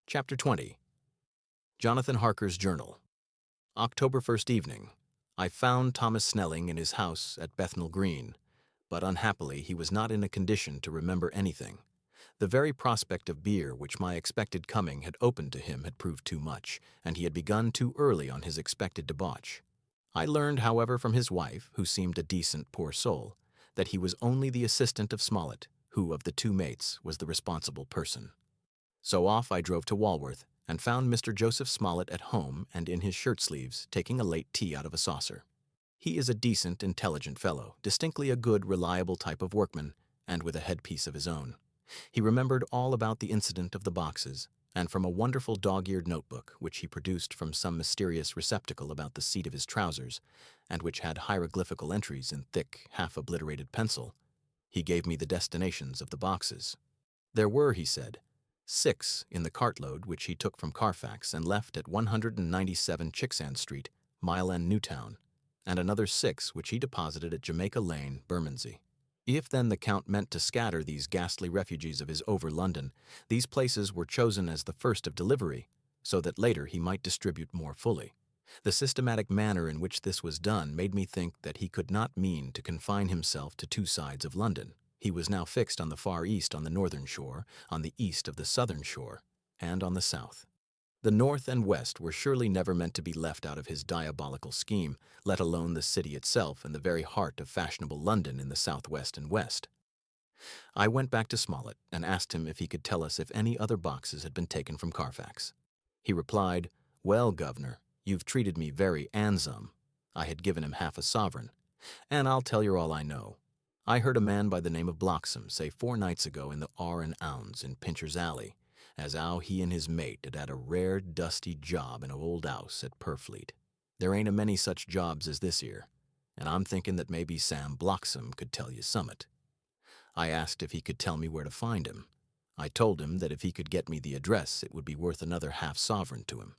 Chapter 20. Jonathan Harker's Journal. October 1st evening. I found Thomas Snelling in his house at Bethnal Green, but unhappily he was not in a condition to remember anything. The very prospect of beer which my expected coming had opened to him had proved too much, and he had begun too early on his expected debauch. I learned, however, from his wife, who seemed a decent poor soul, that he was only the assistant of Smollett, who of the two mates was the responsible person. So off I drove to Walworth, and found Mr. Joseph Smollett at home and in his shirt-sleeves, taking a late tea out of a saucer. He is a decent, intelligent fellow, distinctly a good, reliable type of workman, and with a headpiece of his own. He remembered all about the incident of the boxes, and from a wonderful dog-eared notebook, which he produced from some mysterious receptacle about the seat of his trousers, and which had hieroglyphical entries in thick, half-obliterated pencil, he gave me the destinations of the boxes. There were, he said, 6 in the cartload which he took from Carfax and left at 197 Chicksand Street, Mile End, Newtown, and another 6 which he deposited at Jamaica Lane, Bermondsey. If then the Count meant to scatter these ghastly refugees of his over London, these places were chosen as the first of delivery, so that later he might distribute more fully. The systematic manner in which this was done made me think that he could not mean to confine himself to 2 sides of London. He was now fixed on the far east on the northern shore, on the east of the southern shore, and on the south. The north and west were surely never meant to be left out of his diabolical scheme, let alone the city itself and the very heart of fashionable London in the southwest and west. I went back to Smollett and asked him if he could tell us if any other boxes had been taken from Carfax. He replied, "Well, governor, you've treated me very 'andsome." I had given him half a sovereign. "And I'll tell you all I know. I heard a man by the name of Bloxham say 4 nights ago in the R and Ounds in Pincher's Alley, as 'ow he and his mate had a rare dusty job in a old 'ouse at Purfleet. There ain't a many such jobs as this 'ere, and I'm thinking that maybe Sam Bloxham could tell you summat." I asked if he could tell me where to find him. I told him that if he could get me the address, it would be worth another half sovereign to him.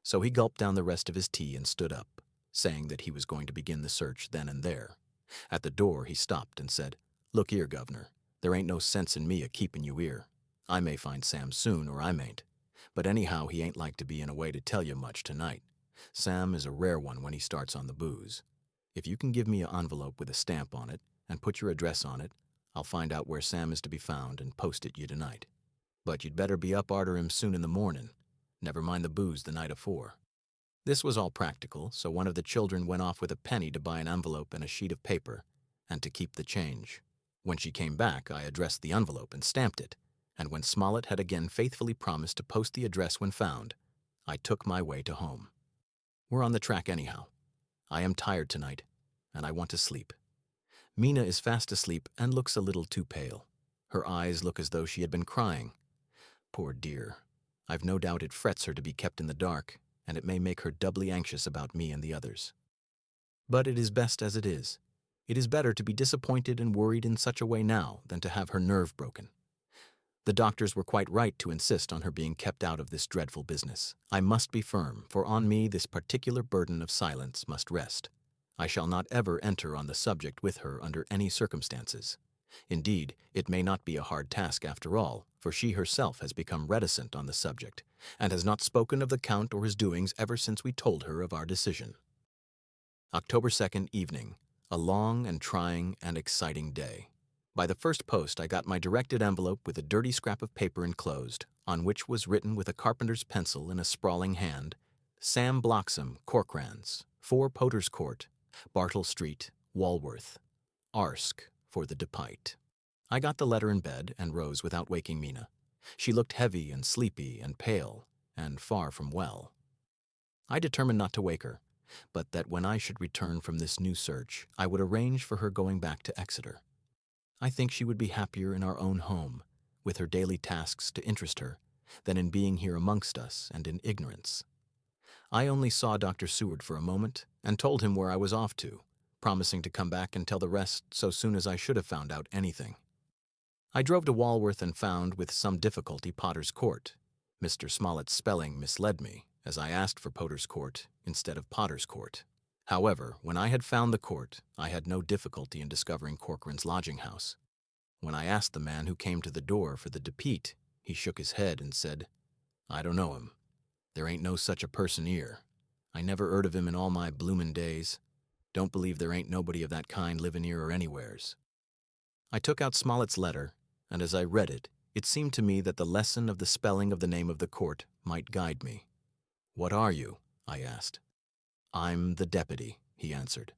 So he gulped down the rest of his tea and stood up, saying that he was going to begin the search then and there. At the door he stopped and said, "Look 'ere, governor, there ain't no sense in me a-keepin' you 'ere. I may find Sam soon, or I mayn't. But anyhow he ain't like to be in a way to tell you much tonight. Sam is a rare one when he starts on the booze. If you can give me an envelope with a stamp on it, and put your address on it, I'll find out where Sam is to be found and post it you tonight. But you'd better be up arter him soon in the mornin'. Never mind the booze the night afore." This was all practical, so one of the children went off with a penny to buy an envelope and a sheet of paper, and to keep the change. When she came back, I addressed the envelope and stamped it, and when Smollett had again faithfully promised to post the address when found, I took my way to home. We're on the track anyhow. I am tired tonight, and I want to sleep. Mina is fast asleep and looks a little too pale. Her eyes look as though she had been crying. Poor dear, I've no doubt it frets her to be kept in the dark, and it may make her doubly anxious about me and the others. But it is best as it is. It is better to be disappointed and worried in such a way now than to have her nerve broken. The doctors were quite right to insist on her being kept out of this dreadful business. I must be firm, for on me this particular burden of silence must rest. I shall not ever enter on the subject with her under any circumstances. Indeed, it may not be a hard task after all, for she herself has become reticent on the subject, and has not spoken of the Count or his doings ever since we told her of our decision. October 2nd evening, a long and trying and exciting day. By the first post I got my directed envelope with a dirty scrap of paper enclosed, on which was written with a carpenter's pencil in a sprawling hand, "Sam Bloxham, Corkrans, 4 Poters Court, Bartle Street, Walworth, Arsk, for the Depite." I got the letter in bed and rose without waking Mina. She looked heavy and sleepy and pale, and far from well. I determined not to wake her, but that when I should return from this new search, I would arrange for her going back to Exeter. I think she would be happier in our own home, with her daily tasks to interest her, than in being here amongst us and in ignorance. I only saw Dr. Seward for a moment, and told him where I was off to, promising to come back and tell the rest so soon as I should have found out anything. I drove to Walworth and found, with some difficulty, Potter's Court. Mr. Smollett's spelling misled me, as I asked for Potter's Court instead of Potter's Court. However, when I had found the court, I had no difficulty in discovering Corcoran's lodging-house. When I asked the man who came to the door for the Depite, he shook his head and said, I don't know him. There ain't no such a person here. I never heard of him in all my bloomin' days. Don't believe there ain't nobody of that kind livin' here or anywheres. I took out Smollett's letter, and as I read it, it seemed to me that the lesson of the spelling of the name of the court might guide me. "What are you?" I asked. "I'm the deputy," he answered.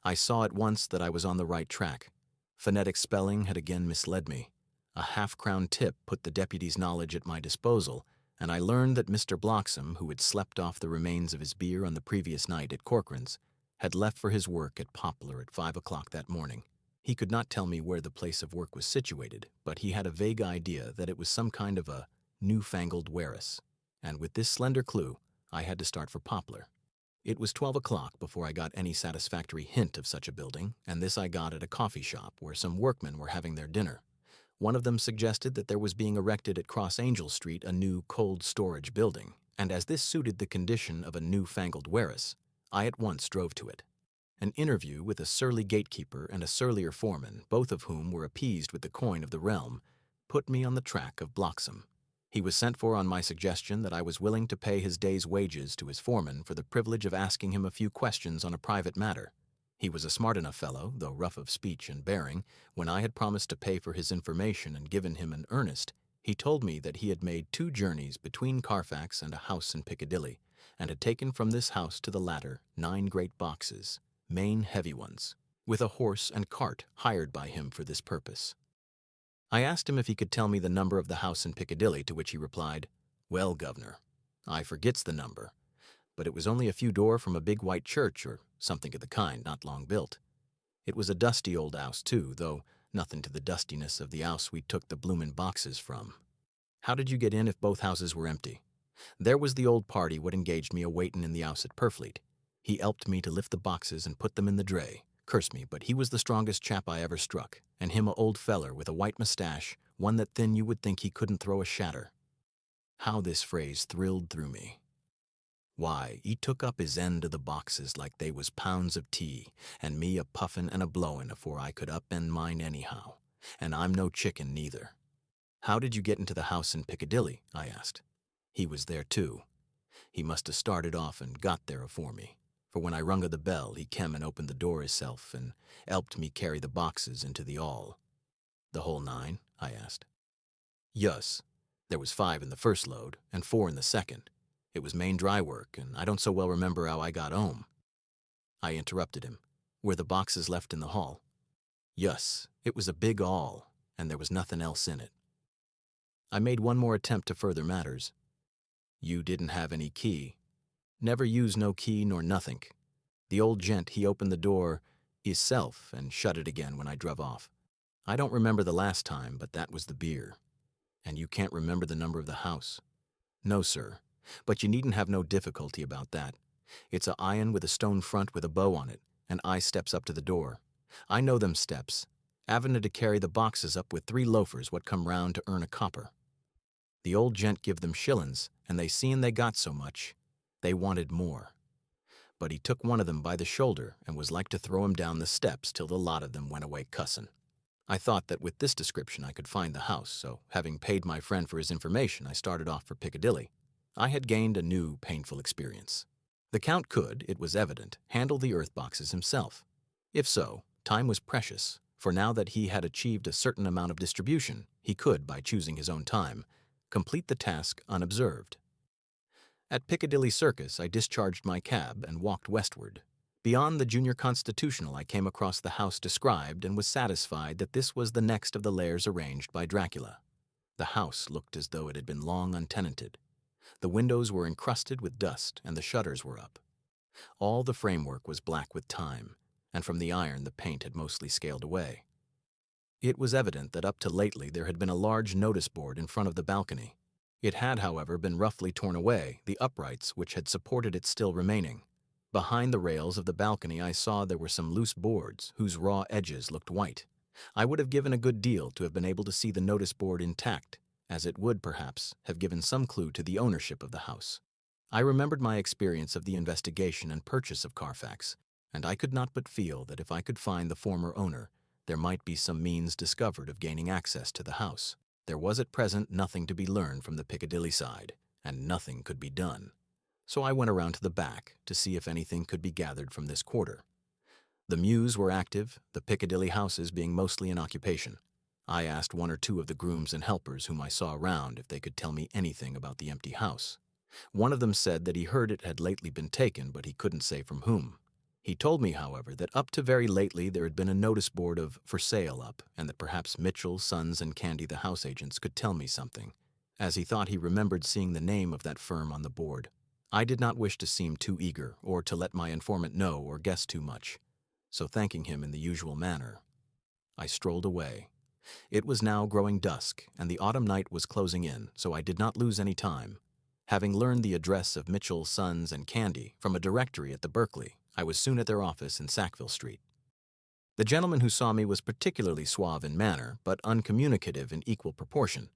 I saw at once that I was on the right track. Phonetic spelling had again misled me. A half-crown tip put the deputy's knowledge at my disposal, and I learned that Mr. Bloxam, who had slept off the remains of his beer on the previous night at Corcoran's, had left for his work at Poplar at 5 o'clock that morning. He could not tell me where the place of work was situated, but he had a vague idea that it was some kind of a newfangled warehouse, and with this slender clue, I had to start for Poplar. It was 12 o'clock before I got any satisfactory hint of such a building, and this I got at a coffee shop where some workmen were having their dinner. One of them suggested that there was being erected at Cross Angel Street a new cold storage building, and as this suited the condition of a newfangled warehouse, I at once drove to it. An interview with a surly gatekeeper and a surlier foreman, both of whom were appeased with the coin of the realm, put me on the track of Bloxam. He was sent for on my suggestion that I was willing to pay his day's wages to his foreman for the privilege of asking him a few questions on a private matter. He was a smart enough fellow, though rough of speech and bearing. When I had promised to pay for his information and given him an earnest, he told me that he had made 2 journeys between Carfax and a house in Piccadilly, and had taken from this house to the latter 9 great boxes, main heavy ones, with a horse and cart hired by him for this purpose. I asked him if he could tell me the number of the house in Piccadilly, to which he replied, "Well, governor, I forgets the number, but it was only a few door from a big white church or something of the kind, not long built. It was a dusty old house, too, though nothing to the dustiness of the house we took the bloomin' boxes from." "How did you get in if both houses were empty?" "There was the old party what engaged me a-waitin' in the house at Purfleet. He helped me to lift the boxes and put them in the dray. Curse me, but he was the strongest chap I ever struck, and him a old feller with a white mustache, one that thin you would think he couldn't throw a shatter." How this phrase thrilled through me. Why, he took up his end of the boxes like they was pounds of tea, and me a puffin' and a blowin' afore I could up-end mine anyhow, and I'm no chicken neither. "How did you get into the house in Piccadilly?" I asked. He was there too. He must have started off and got there afore me, for when I rung o' the bell, he kem and opened the door hisself and helped me carry the boxes into the 'all. "The whole 9?" I asked. "Yus. There was 5 in the first load and 4 in the second. It was main dry work, and I don't so well remember how I got home." I interrupted him. "Were the boxes left in the hall?" "Yus. It was a big 'all, and there was nothing else in it." I made one more attempt to further matters. "You didn't have any key?" "Never used no key nor nothink. The old gent, he opened the door hisself and shut it again when I druv off. I don't remember the last time, but that was the beer." "And you can't remember the number of the house?" "No, sir, but you needn't have no difficulty about that. It's a iron with a stone front with a bow on it, and I steps up to the door. I know them steps, having to carry the boxes up with 3 loafers what come round to earn a copper. The old gent give them shillin's, and they seein' they got so much, they wanted more. But he took one of them by the shoulder and was like to throw him down the steps till the lot of them went away cussin'. I thought that with this description I could find the house, so having paid my friend for his information, I started off for Piccadilly. I had gained a new, painful experience. The Count could, it was evident, handle the earth boxes himself. If so, time was precious, for now that he had achieved a certain amount of distribution, he could, by choosing his own time, complete the task unobserved. At Piccadilly Circus, I discharged my cab and walked westward. Beyond the Junior Constitutional, I came across the house described and was satisfied that this was the next of the lairs arranged by Dracula. The house looked as though it had been long untenanted. The windows were encrusted with dust and the shutters were up. All the framework was black with time, and from the iron the paint had mostly scaled away. It was evident that up to lately there had been a large notice board in front of the balcony. It had, however, been roughly torn away, the uprights which had supported it still remaining. Behind the rails of the balcony I saw there were some loose boards whose raw edges looked white. I would have given a good deal to have been able to see the notice board intact, as it would, perhaps, have given some clue to the ownership of the house. I remembered my experience of the investigation and purchase of Carfax, and I could not but feel that if I could find the former owner, there might be some means discovered of gaining access to the house. There was at present nothing to be learned from the Piccadilly side, and nothing could be done. So I went around to the back to see if anything could be gathered from this quarter. The mews were active, the Piccadilly houses being mostly in occupation. I asked one or two of the grooms and helpers whom I saw around if they could tell me anything about the empty house. One of them said that he heard it had lately been taken, but he couldn't say from whom. He told me, however, that up to very lately there had been a notice board of "for sale" up, and that perhaps Mitchell, Sons, and Candy, the house agents, could tell me something, as he thought he remembered seeing the name of that firm on the board. I did not wish to seem too eager, or to let my informant know or guess too much, so thanking him in the usual manner, I strolled away. It was now growing dusk, and the autumn night was closing in, so I did not lose any time. Having learned the address of Mitchell, Sons, and Candy from a directory at the Berkeley, I was soon at their office in Sackville Street. The gentleman who saw me was particularly suave in manner, but uncommunicative in equal proportion.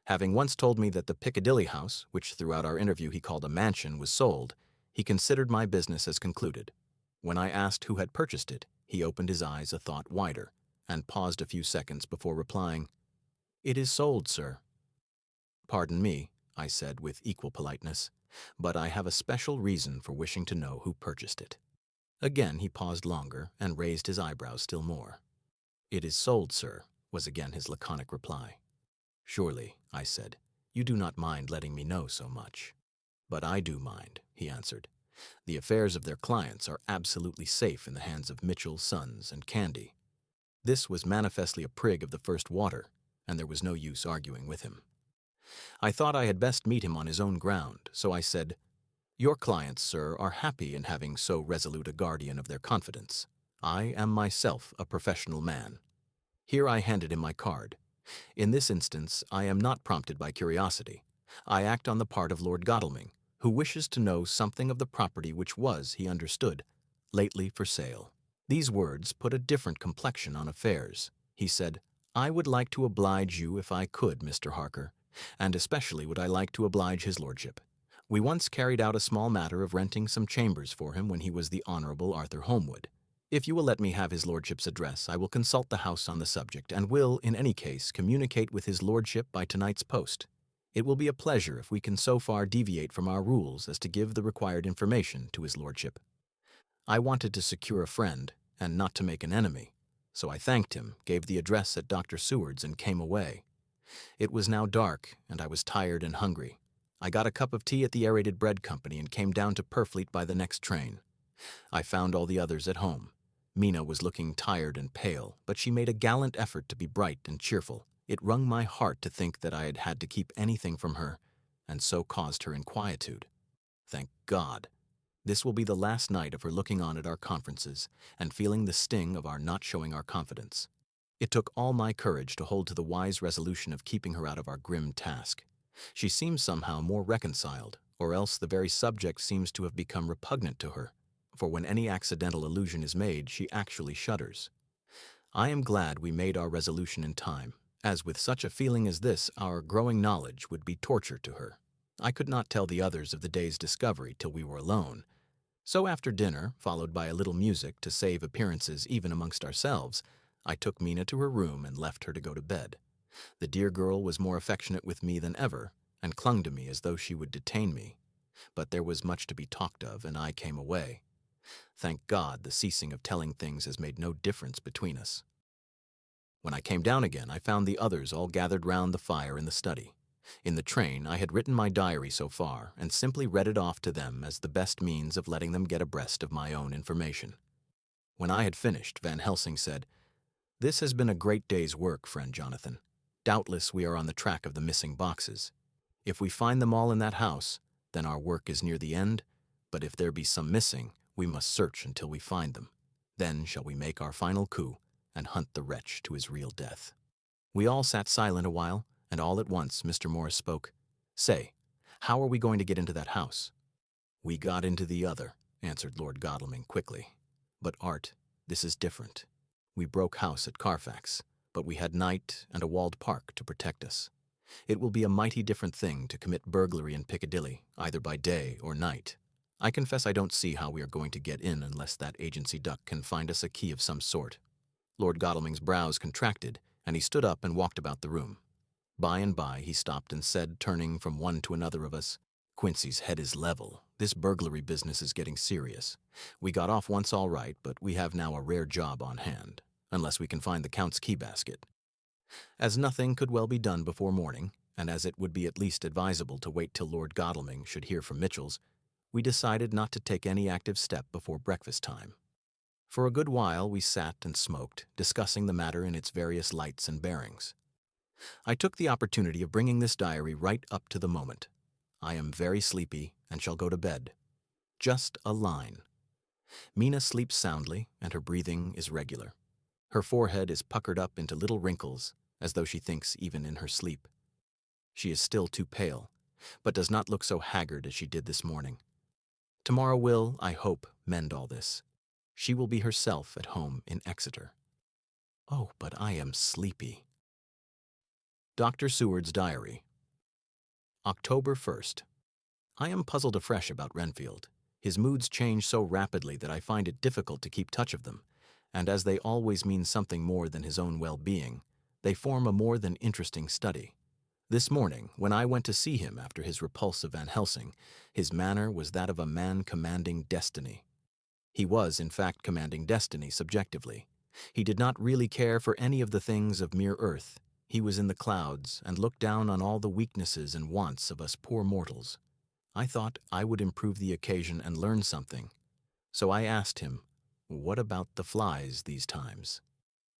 Having once told me that the Piccadilly house, which throughout our interview he called a mansion, was sold, he considered my business as concluded. When I asked who had purchased it, he opened his eyes a thought wider, and paused a few seconds before replying, "It is sold, sir." "Pardon me," I said with equal politeness, "but I have a special reason for wishing to know who purchased it." Again he paused longer and raised his eyebrows still more. "It is sold, sir," was again his laconic reply. "Surely," I said, "you do not mind letting me know so much." "But I do mind," he answered. "The affairs of their clients are absolutely safe in the hands of Mitchell, Sons, and Candy." This was manifestly a prig of the first water, and there was no use arguing with him. I thought I had best meet him on his own ground, so I said, "Your clients, sir, are happy in having so resolute a guardian of their confidence. I am myself a professional man." Here I handed him my card. In this instance, I am not prompted by curiosity. I act on the part of Lord Godalming, who wishes to know something of the property which was, he understood, lately for sale. These words put a different complexion on affairs. He said, "I would like to oblige you if I could, Mr. Harker, and especially would I like to oblige his lordship. We once carried out a small matter of renting some chambers for him when he was the Honorable Arthur Holmwood. If you will let me have his lordship's address, I will consult the house on the subject, and will, in any case, communicate with his lordship by tonight's post. It will be a pleasure if we can so far deviate from our rules as to give the required information to his lordship." I wanted to secure a friend, and not to make an enemy, so I thanked him, gave the address at Dr. Seward's, and came away. It was now dark, and I was tired and hungry. I got a cup of tea at the Aerated Bread Company and came down to Purfleet by the next train. I found all the others at home. Mina was looking tired and pale, but she made a gallant effort to be bright and cheerful. It wrung my heart to think that I had had to keep anything from her, and so caused her inquietude. Thank God! This will be the last night of her looking on at our conferences and feeling the sting of our not showing our confidence. It took all my courage to hold to the wise resolution of keeping her out of our grim task. She seems somehow more reconciled, or else the very subject seems to have become repugnant to her, for when any accidental allusion is made, she actually shudders. I am glad we made our resolution in time, as with such a feeling as this, our growing knowledge would be torture to her. I could not tell the others of the day's discovery till we were alone. So after dinner, followed by a little music to save appearances even amongst ourselves, I took Mina to her room and left her to go to bed. The dear girl was more affectionate with me than ever, and clung to me as though she would detain me. But there was much to be talked of, and I came away. Thank God, the ceasing of telling things has made no difference between us. When I came down again, I found the others all gathered round the fire in the study. In the train, I had written my diary so far, and simply read it off to them as the best means of letting them get abreast of my own information. When I had finished, Van Helsing said, "This has been a great day's work, friend Jonathan. Doubtless we are on the track of the missing boxes. If we find them all in that house, then our work is near the end, but if there be some missing, we must search until we find them. Then shall we make our final coup and hunt the wretch to his real death." We all sat silent a while, and all at once Mr. Morris spoke. "Say, how are we going to get into that house?" "We got into the other," answered Lord Godalming quickly. "But, Art, this is different. We broke house at Carfax, but we had night and a walled park to protect us. It will be a mighty different thing to commit burglary in Piccadilly, either by day or night. I confess I don't see how we are going to get in unless that agency duck can find us a key of some sort." Lord Godalming's brows contracted, and he stood up and walked about the room. By and by he stopped and said, turning from one to another of us, Quincy's head is level. This burglary business is getting serious. We got off once all right, but we have now a rare job on hand, unless we can find the Count's key basket. As nothing could well be done before morning, and as it would be at least advisable to wait till Lord Godalming should hear from Mitchell's, we decided not to take any active step before breakfast time. For a good while we sat and smoked, discussing the matter in its various lights and bearings. I took the opportunity of bringing this diary right up to the moment. I am very sleepy and shall go to bed. Just a line. Mina sleeps soundly, and her breathing is regular. Her forehead is puckered up into little wrinkles, as though she thinks even in her sleep. She is still too pale, but does not look so haggard as she did this morning. Tomorrow will, I hope, mend all this. She will be herself at home in Exeter. Oh, but I am sleepy. Dr. Seward's Diary. October 1st. I am puzzled afresh about Renfield. His moods change so rapidly that I find it difficult to keep touch of them, and as they always mean something more than his own well-being, they form a more than interesting study. This morning, when I went to see him after his repulse of Van Helsing, his manner was that of a man commanding destiny. He was, in fact, commanding destiny subjectively. He did not really care for any of the things of mere earth. He was in the clouds and looked down on all the weaknesses and wants of us poor mortals. I thought I would improve the occasion and learn something. So I asked him, "What about the flies these times?"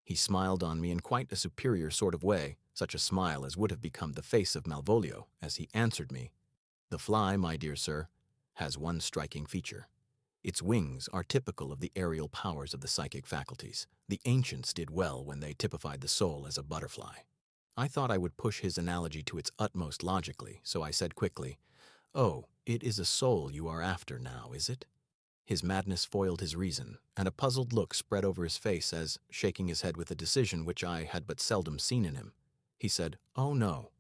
He smiled on me in quite a superior sort of way, such a smile as would have become the face of Malvolio, as he answered me, "The fly, my dear sir, has one striking feature. Its wings are typical of the aerial powers of the psychic faculties. The ancients did well when they typified the soul as a butterfly." I thought I would push his analogy to its utmost logically, so I said quickly, "Oh, it is a soul you are after now, is it?" His madness foiled his reason, and a puzzled look spread over his face as, shaking his head with a decision which I had but seldom seen in him, he said, oh no,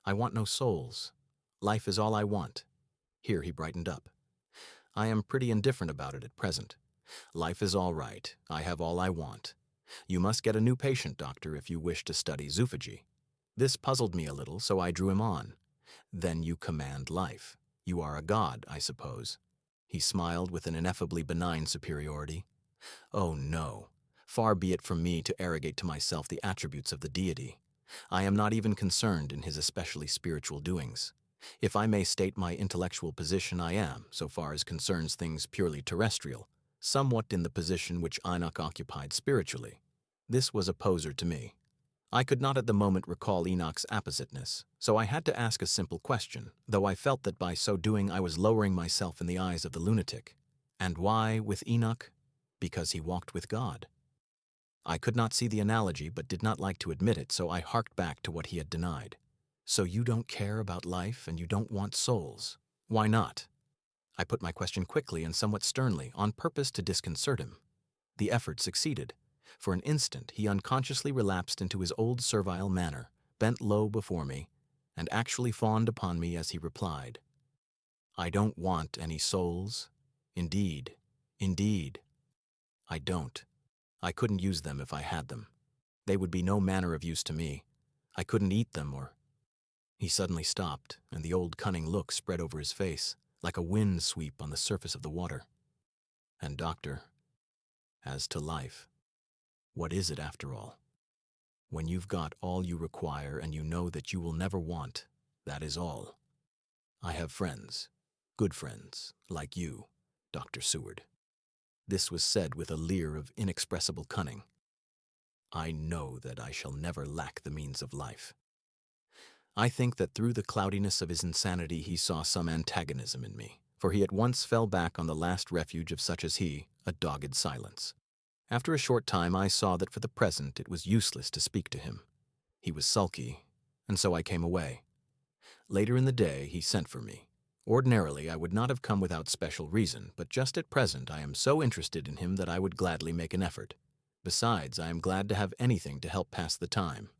I want no souls. Life is all I want." Here he brightened up. "I am pretty indifferent about it at present. Life is all right. I have all I want. You must get a new patient, doctor, if you wish to study zoophagy." This puzzled me a little, so I drew him on. "Then you command life. You are a god, I suppose." He smiled with an ineffably benign superiority. "Oh no, far be it from me to arrogate to myself the attributes of the deity. I am not even concerned in his especially spiritual doings. If I may state my intellectual position, I am, so far as concerns things purely terrestrial, somewhat in the position which Enoch occupied spiritually. This was a poser to me. I could not at the moment recall Enoch's appositeness, so I had to ask a simple question, though I felt that by so doing I was lowering myself in the eyes of the lunatic. And why with Enoch? Because he walked with God. I could not see the analogy, but did not like to admit it, so I harked back to what he had denied. "So you don't care about life and you don't want souls. Why not?" I put my question quickly and somewhat sternly, on purpose to disconcert him. The effort succeeded. For an instant he unconsciously relapsed into his old servile manner, bent low before me, and actually fawned upon me as he replied, "I don't want any souls. Indeed, I don't. I couldn't use them if I had them. They would be no manner of use to me. I couldn't eat them or—" He suddenly stopped, and the old cunning look spread over his face, like a wind sweep on the surface of the water. "And doctor, as to life, what is it after all? When you've got all you require and you know that you will never want, that is all. I have friends, good friends, like you, Dr. Seward." This was said with a leer of inexpressible cunning. "I know that I shall never lack the means of life." I think that through the cloudiness of his insanity he saw some antagonism in me, for he at once fell back on the last refuge of such as he, a dogged silence. After a short time I saw that for the present it was useless to speak to him. He was sulky, and so I came away. Later in the day he sent for me. Ordinarily I would not have come without special reason, but just at present I am so interested in him that I would gladly make an effort. Besides, I am glad to have anything to help pass the time.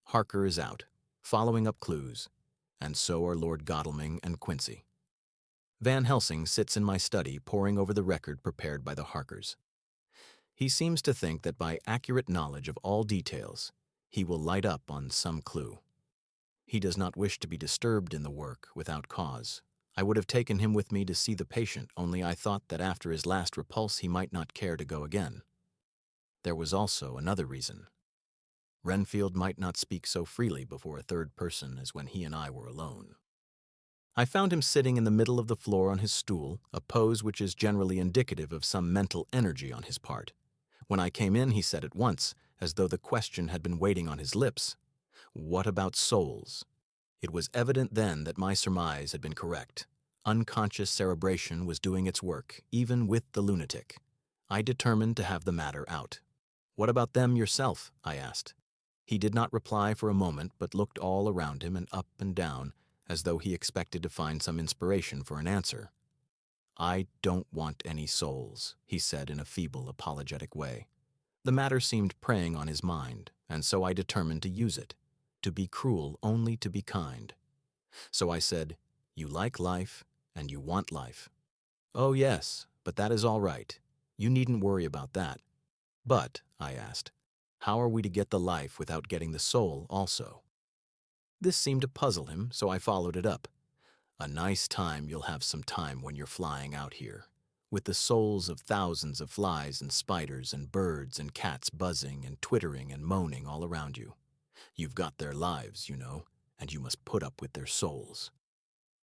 Harker is out, following up clues, and so are Lord Godalming and Quincy. Van Helsing sits in my study poring over the record prepared by the Harkers. He seems to think that by accurate knowledge of all details, he will light up on some clue. He does not wish to be disturbed in the work without cause. I would have taken him with me to see the patient, only I thought that after his last repulse he might not care to go again. There was also another reason. Renfield might not speak so freely before a third person as when he and I were alone. I found him sitting in the middle of the floor on his stool, a pose which is generally indicative of some mental energy on his part. When I came in, he said at once, as though the question had been waiting on his lips, "What about souls?" It was evident then that my surmise had been correct. Unconscious cerebration was doing its work, even with the lunatic. I determined to have the matter out. "What about them yourself?" I asked. He did not reply for a moment, but looked all around him and up and down, as though he expected to find some inspiration for an answer. "I don't want any souls," he said in a feeble, apologetic way. The matter seemed preying on his mind, and so I determined to use it. To be cruel only to be kind. So I said, "You like life, and you want life." "Oh yes, but that is all right. You needn't worry about that." "But," I asked, "how are we to get the life without getting the soul also?" This seemed to puzzle him, so I followed it up. "A nice time you'll have some time when you're flying out here, with the souls of thousands of flies and spiders and birds and cats buzzing and twittering and moaning all around you. You've got their lives, you know, and you must put up with their souls."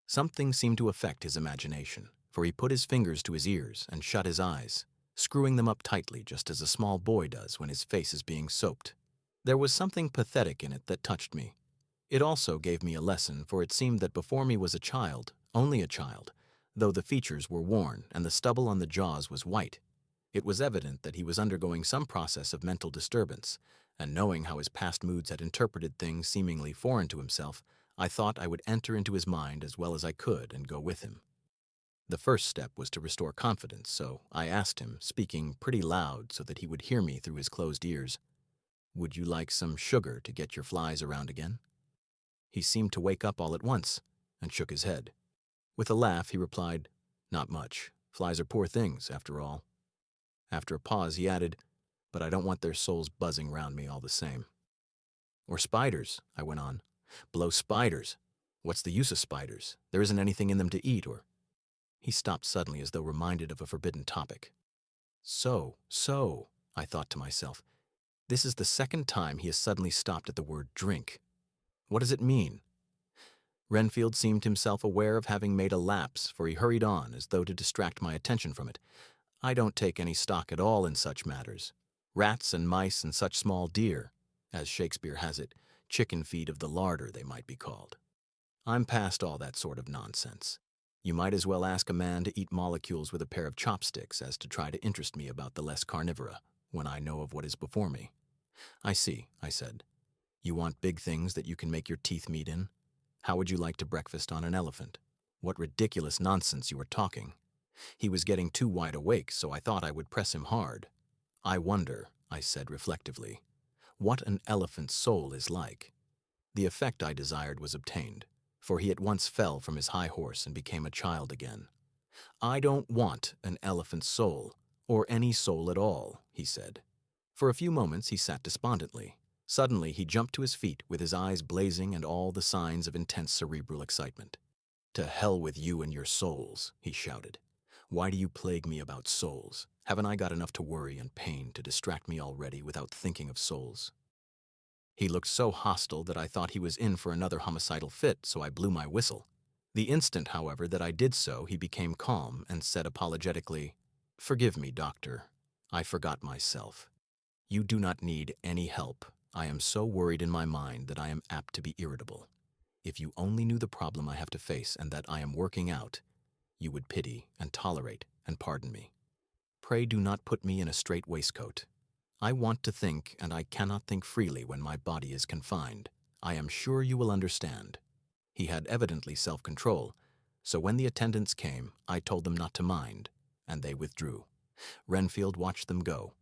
Something seemed to affect his imagination, for he put his fingers to his ears and shut his eyes, screwing them up tightly just as a small boy does when his face is being soaped. There was something pathetic in it that touched me. It also gave me a lesson, for it seemed that before me was a child, only a child, though the features were worn and the stubble on the jaws was white. It was evident that he was undergoing some process of mental disturbance, and knowing how his past moods had interpreted things seemingly foreign to himself, I thought I would enter into his mind as well as I could and go with him. The first step was to restore confidence, so I asked him, speaking pretty loud so that he would hear me through his closed ears, "Would you like some sugar to get your flies around again?" He seemed to wake up all at once and shook his head. With a laugh, he replied, "Not much. Flies are poor things, after all." After a pause, he added, "But I don't want their souls buzzing round me all the same." "Or spiders," I went on. "Blow spiders. What's the use of spiders? There isn't anything in them to eat, or—" He stopped suddenly as though reminded of a forbidden topic. So, I thought to myself, this is the second time he has suddenly stopped at the word drink. What does it mean? Renfield seemed himself aware of having made a lapse, for he hurried on as though to distract my attention from it. "I don't take any stock at all in such matters. Rats and mice and such small deer, as Shakespeare has it, chicken feed of the larder they might be called. I'm past all that sort of nonsense. You might as well ask a man to eat molecules with a pair of chopsticks as to try to interest me about the less carnivora, when I know of what is before me." "I see," I said. "You want big things that you can make your teeth meet in? How would you like to breakfast on an elephant? What ridiculous nonsense you are talking." He was getting too wide awake, so I thought I would press him hard. "I wonder," I said reflectively, "what an elephant's soul is like." The effect I desired was obtained, for he at once fell from his high horse and became a child again. "I don't want an elephant's soul, or any soul at all," he said. For a few moments he sat despondently. Suddenly he jumped to his feet with his eyes blazing and all the signs of intense cerebral excitement. "To hell with you and your souls," he shouted. "Why do you plague me about souls? Haven't I got enough to worry and pain to distract me already without thinking of souls?" He looked so hostile that I thought he was in for another homicidal fit, so I blew my whistle. The instant, however, that I did so, he became calm and said apologetically, "Forgive me, doctor. I forgot myself. You do not need any help. I am so worried in my mind that I am apt to be irritable. If you only knew the problem I have to face and that I am working out, you would pity and tolerate and pardon me. Pray do not put me in a strait waistcoat. I want to think, and I cannot think freely when my body is confined. I am sure you will understand." He had evidently self-control, so when the attendants came, I told them not to mind, and they withdrew. Renfield watched them go.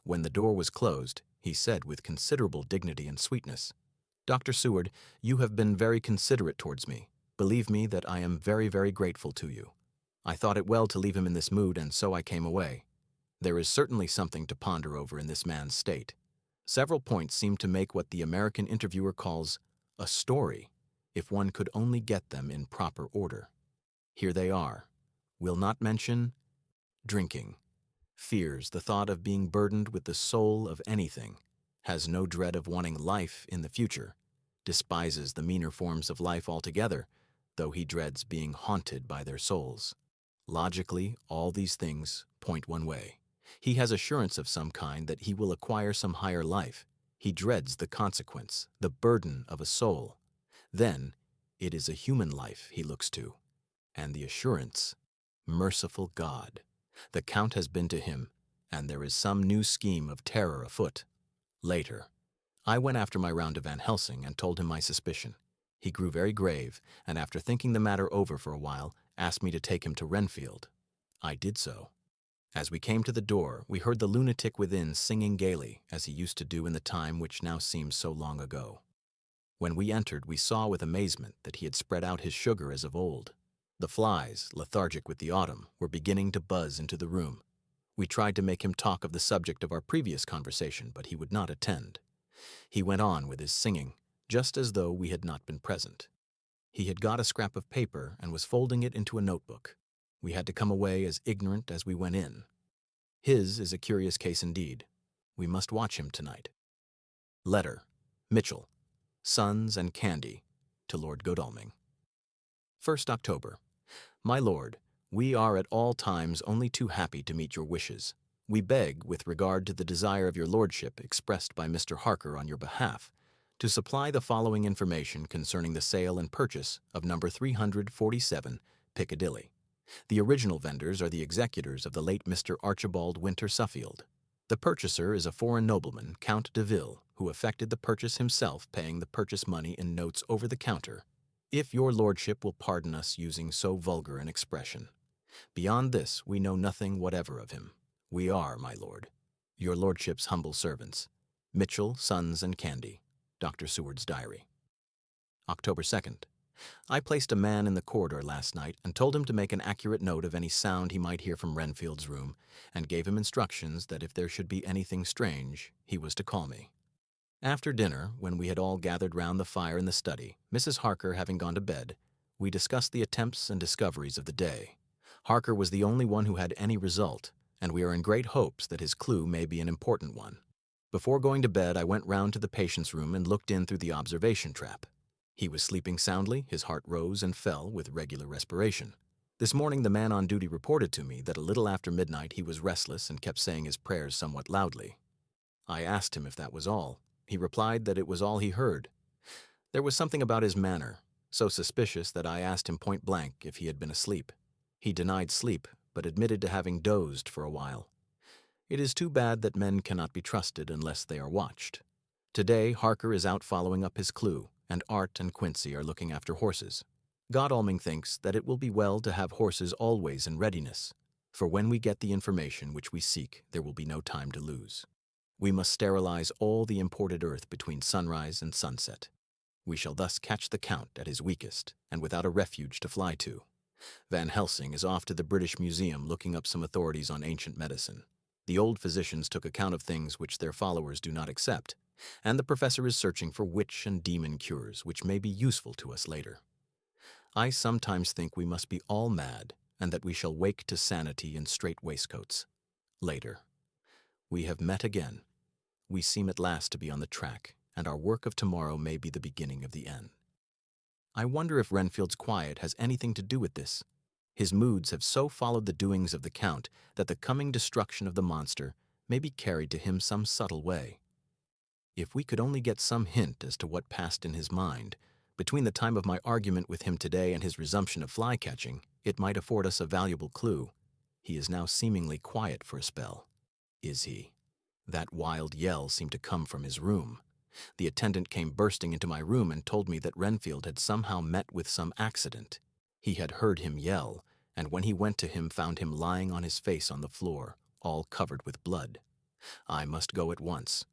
When the door was closed, he said with considerable dignity and sweetness, "Dr. Seward, you have been very considerate towards me. Believe me that I am very, very grateful to you. I thought it well to leave him in this mood, and so I came away. There is certainly something to ponder over in this man's state. Several points seem to make what the American interviewer calls a story. if one could only get them in proper order. Here they are. Will not mention drinking. Fears the thought of being burdened with the soul of anything. Has no dread of wanting life in the future. Despises the meaner forms of life altogether, though he dreads being haunted by their souls. Logically, all these things point one way. He has assurance of some kind that he will acquire some higher life. He dreads the consequence, the burden of a soul. Then, it is a human life he looks to. And the assurance, merciful God. The Count has been to him, and there is some new scheme of terror afoot. Later, I went after my round to Van Helsing and told him my suspicion. He grew very grave, and after thinking the matter over for a while, asked me to take him to Renfield. I did so. As we came to the door, we heard the lunatic within singing gaily, as he used to do in the time which now seems so long ago. When we entered, we saw with amazement that he had spread out his sugar as of old. The flies, lethargic with the autumn, were beginning to buzz into the room. We tried to make him talk of the subject of our previous conversation, but he would not attend. He went on with his singing, just as though we had not been present. He had got a scrap of paper and was folding it into a notebook. We had to come away as ignorant as we went in. His is a curious case indeed. We must watch him tonight. Letter, Mitchell, Sons and Candy, to Lord Godalming. 1st October. My lord, we are at all times only too happy to meet your wishes. We beg, with regard to the desire of your lordship expressed by Mr. Harker on your behalf, to supply the following information concerning the sale and purchase of number 347 Piccadilly. The original vendors are the executors of the late Mr. Archibald Winter Suffield. The purchaser is a foreign nobleman, Count de Ville, who effected the purchase himself, paying the purchase money in notes over the counter, if your lordship will pardon us using so vulgar an expression. Beyond this, we know nothing whatever of him. We are, my lord, your lordship's humble servants, Mitchell, Sons and Candy. Dr. Seward's diary. October 2nd. I placed a man in the corridor last night and told him to make an accurate note of any sound he might hear from Renfield's room, and gave him instructions that if there should be anything strange, he was to call me. After dinner, when we had all gathered round the fire in the study, Mrs. Harker having gone to bed, we discussed the attempts and discoveries of the day. Harker was the only one who had any result, and we are in great hopes that his clue may be an important one. Before going to bed, I went round to the patient's room and looked in through the observation trap. He was sleeping soundly, his heart rose and fell with regular respiration. This morning the man on duty reported to me that a little after midnight he was restless and kept saying his prayers somewhat loudly. I asked him if that was all. He replied that it was all he heard. There was something about his manner, so suspicious that I asked him point blank if he had been asleep. He denied sleep, but admitted to having dozed for a while. It is too bad that men cannot be trusted unless they are watched. Today Harker is out following up his clue, and Art and Quincy are looking after horses. Godalming thinks that it will be well to have horses always in readiness, for when we get the information which we seek, there will be no time to lose. We must sterilize all the imported earth between sunrise and sunset. We shall thus catch the Count at his weakest, and without a refuge to fly to. Van Helsing is off to the British Museum looking up some authorities on ancient medicine. The old physicians took account of things which their followers do not accept, and the professor is searching for witch and demon cures which may be useful to us later. I sometimes think we must be all mad, and that we shall wake to sanity in strait waistcoats. Later. We have met again. We seem at last to be on the track, and our work of tomorrow may be the beginning of the end. I wonder if Renfield's quiet has anything to do with this. His moods have so followed the doings of the Count that the coming destruction of the monster may be carried to him some subtle way. If we could only get some hint as to what passed in his mind, between the time of my argument with him today and his resumption of fly-catching, it might afford us a valuable clue. He is now seemingly quiet for a spell. Is he? That wild yell seemed to come from his room. The attendant came bursting into my room and told me that Renfield had somehow met with some accident. He had heard him yell, and when he went to him found him lying on his face on the floor, all covered with blood. I must go at once.